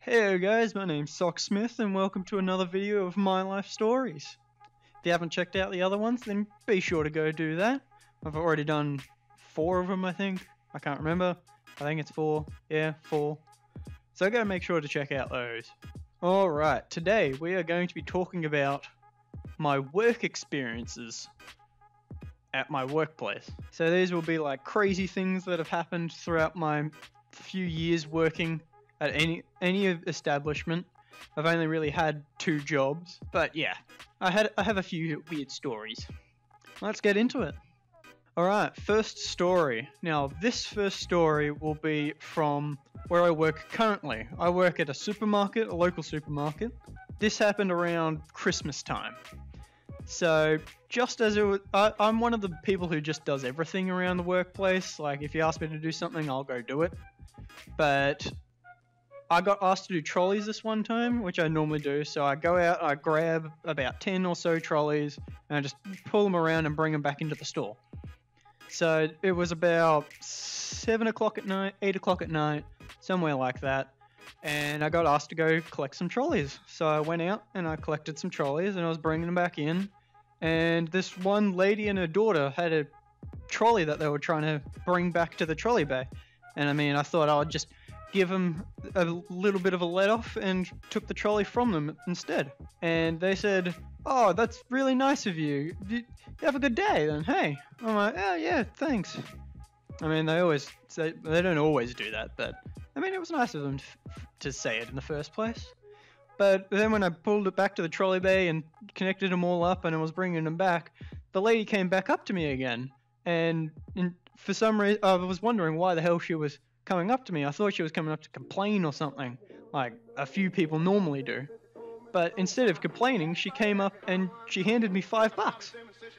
Hey guys, my name's Socksmith and welcome to another video of my life stories. If you haven't checked out the other ones, then be sure to go do that. I've already done 4 of them, I think. I can't remember. I think it's 4. Yeah, 4. So go make sure to check out those. Alright, today we are going to be talking about my work experiences at my workplace. So these will be like crazy things that have happened throughout my few years working at any establishment. I've only really had 2 jobs, but yeah, I have a few weird stories. Let's get into it. Alright, first story. Now this first story will be from where I work currently. I work at a supermarket, a local supermarket. This happened around Christmas time. So just as it was, I'm one of the people who just does everything around the workplace. Like if you ask me to do something, I'll go do it. But I got asked to do trolleys this one time, which I normally do. So I go out, I grab about 10 or so trolleys, and I just pull them around and bring them back into the store. So it was about 7 o'clock at night, 8 o'clock at night, somewhere like that. And I got asked to go collect some trolleys. So I went out and I collected some trolleys and I was bringing them back in. And this one lady and her daughter had a trolley that they were trying to bring back to the trolley bay. And I mean, I thought I would just give them a little bit of a let off and took the trolley from them instead. And they said, "Oh, that's really nice of you. You have a good day then, hey." I'm like, "Oh yeah, thanks." I mean, they don't always do that, but I mean, it was nice of them to say it in the first place. But then when I pulled it back to the trolley bay and connected them all up and I was bringing them back, the lady came back up to me again. And for some reason, I was wondering why the hell she was coming up to me. I thought she was coming up to complain or something, like a few people normally do. But instead of complaining, she came up and she handed me $5.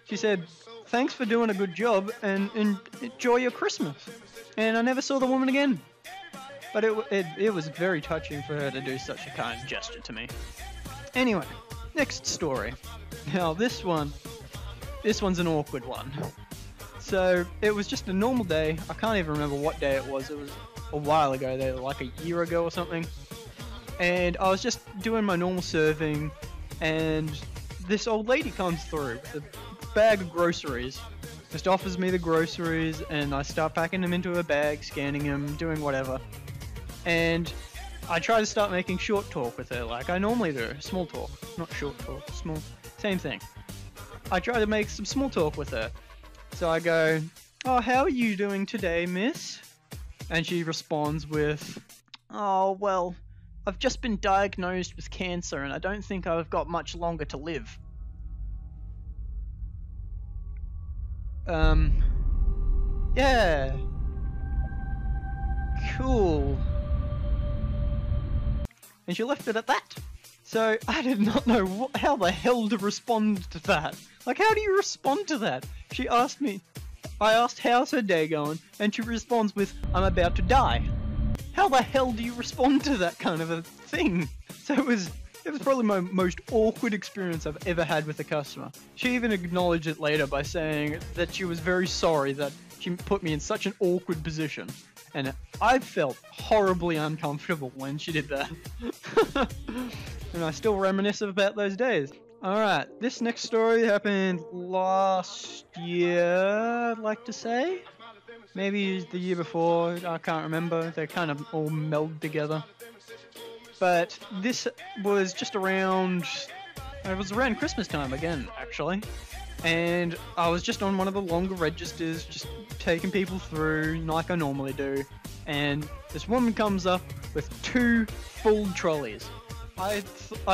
She said, "Thanks for doing a good job and enjoy your Christmas." And I never saw the woman again. But it was very touching for her to do such a kind gesture to me. Anyway, next story. Now this one's an awkward one. So it was just a normal day. I can't even remember what day it was. It was a while ago, like a year ago or something. And I was just doing my normal serving, and this old lady comes through with a bag of groceries. Just offers me the groceries, and I start packing them into a bag, scanning them, doing whatever. And I try to start making short talk with her, like I normally do. Small talk, not short talk. Small, same thing. I try to make some small talk with her. So I go, "Oh, how are you doing today, miss?" And she responds with, "Oh, well, I've just been diagnosed with cancer and I don't think I've got much longer to live." Yeah. Cool. And she left it at that. So I did not know how the hell to respond to that. Like, how do you respond to that? She asked me, I asked how's her day going, and she responds with, "I'm about to die." How the hell do you respond to that kind of a thing? So it was probably my most awkward experience I've ever had with a customer. She even acknowledged it later by saying that she was very sorry that she put me in such an awkward position. And I felt horribly uncomfortable when she did that. And I still reminisce about those days. Alright, this next story happened last year, I'd like to say. Maybe the year before, I can't remember. They kind of all meld together. But this was just around... It was around Christmas time again, actually. And I was just on one of the longer registers, just taking people through like I normally do. And this woman comes up with 2 full trolleys. I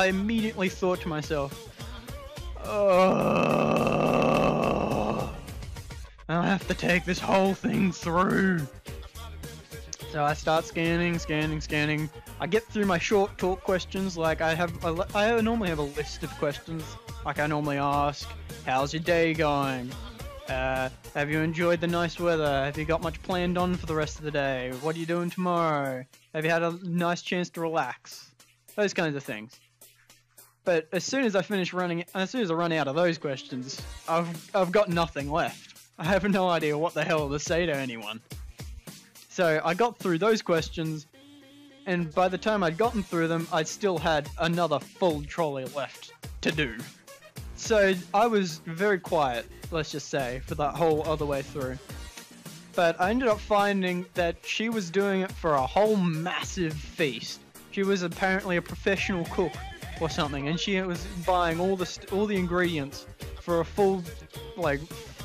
immediately thought to myself, "Oh, I'll have to take this whole thing through." So I start scanning. I get through my short talk questions. Like I normally have a list of questions. Like I normally ask, "How's your day going? Have you enjoyed the nice weather? Have you got much planned on for the rest of the day? What are you doing tomorrow? Have you had a nice chance to relax?" Those kinds of things. But as soon as I run out of those questions, I've got nothing left. I have no idea what the hell to say to anyone. So I got through those questions, and by the time I'd gotten through them, I still had another full trolley left to do. So I was very quiet, let's just say, for that whole other way through. But I ended up finding that she was doing it for a whole massive feast. She was apparently a professional cook or something, and she was buying all the ingredients for a full, like,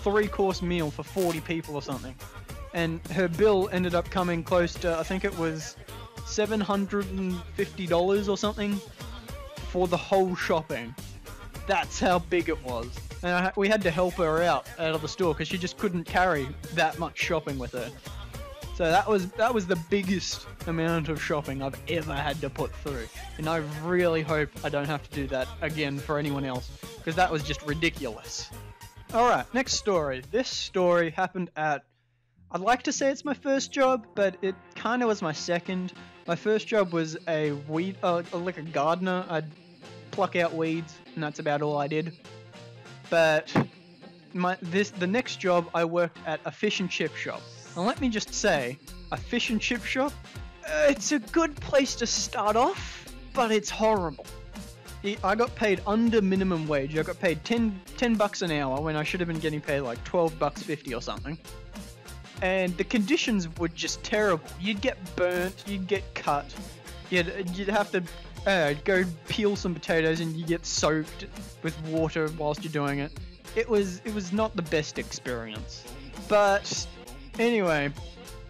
3-course meal for 40 people or something. And her bill ended up coming close to, I think it was $750 or something for the whole shopping. That's how big it was. And we had to help her out of the store because she just couldn't carry that much shopping with her. So that was the biggest amount of shopping I've ever had to put through. And I really hope I don't have to do that again for anyone else, because that was just ridiculous. Alright, next story. This story happened at, I'd like to say it's my first job, but it kind of was my second. My first job was a like a gardener. I'd pluck out weeds, and that's about all I did. But the next job, I worked at a fish and chip shop. And let me just say, a fish and chip shop, it's a good place to start off, but it's horrible. I got paid under minimum wage. I got paid 10 bucks an hour when I should have been getting paid like 12 bucks 50 or something. And the conditions were just terrible. You'd get burnt, you'd get cut, you'd have to go peel some potatoes and you get soaked with water whilst you're doing it. It was not the best experience. But anyway,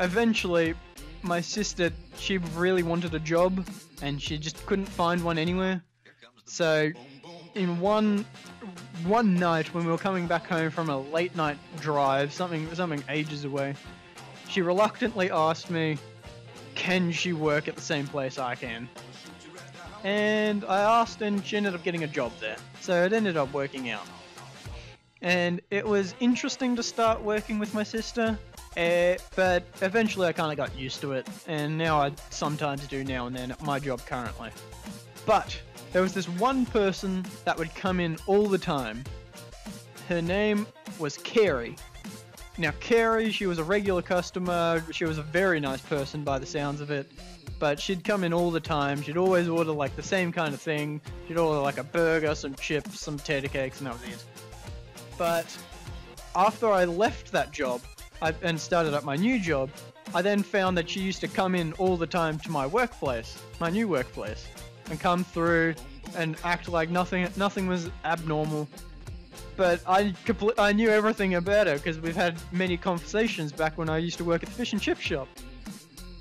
eventually my sister, she really wanted a job and she just couldn't find one anywhere. So in one night when we were coming back home from a late night drive, something ages away, she reluctantly asked me, can she work at the same place I can? And I asked, and she ended up getting a job there. So it ended up working out. And it was interesting to start working with my sister, but eventually I kind of got used to it, and now I sometimes do now and then at my job currently. But there was this one person that would come in all the time. Her name was Carrie. Now Carrie, she was a regular customer. She was a very nice person by the sounds of it. But she'd come in all the time. She'd always order like the same kind of thing. She'd order like a burger, some chips, some potato cakes, and that was it. But after I left that job and started at my new job, I then found that she used to come in all the time to my workplace, my new workplace, and come through and act like nothing was abnormal. But I knew everything about her because we've had many conversations back when I used to work at the fish and chip shop.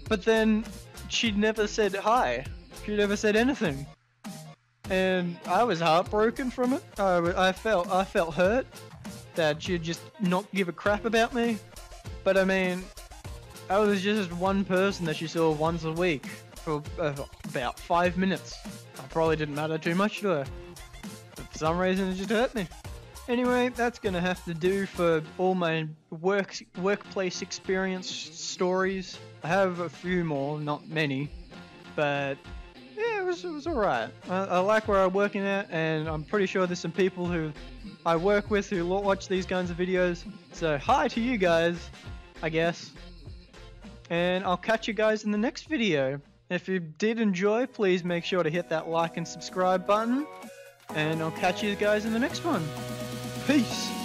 But then she'd never said hi. She never said anything. And I was heartbroken from it. I felt hurt that she'd just not give a crap about me. But I mean, I was just one person that she saw once a week for about 5 minutes. I probably didn't matter too much to her. But for some reason it just hurt me. Anyway, that's gonna have to do for all my workplace experience stories. I have a few more, not many, but yeah, it was alright. I like where I'm working at, and I'm pretty sure there's some people who I work with who watch these kinds of videos. So hi to you guys, I guess. And I'll catch you guys in the next video. If you did enjoy, please make sure to hit that like and subscribe button. And I'll catch you guys in the next one. Peace!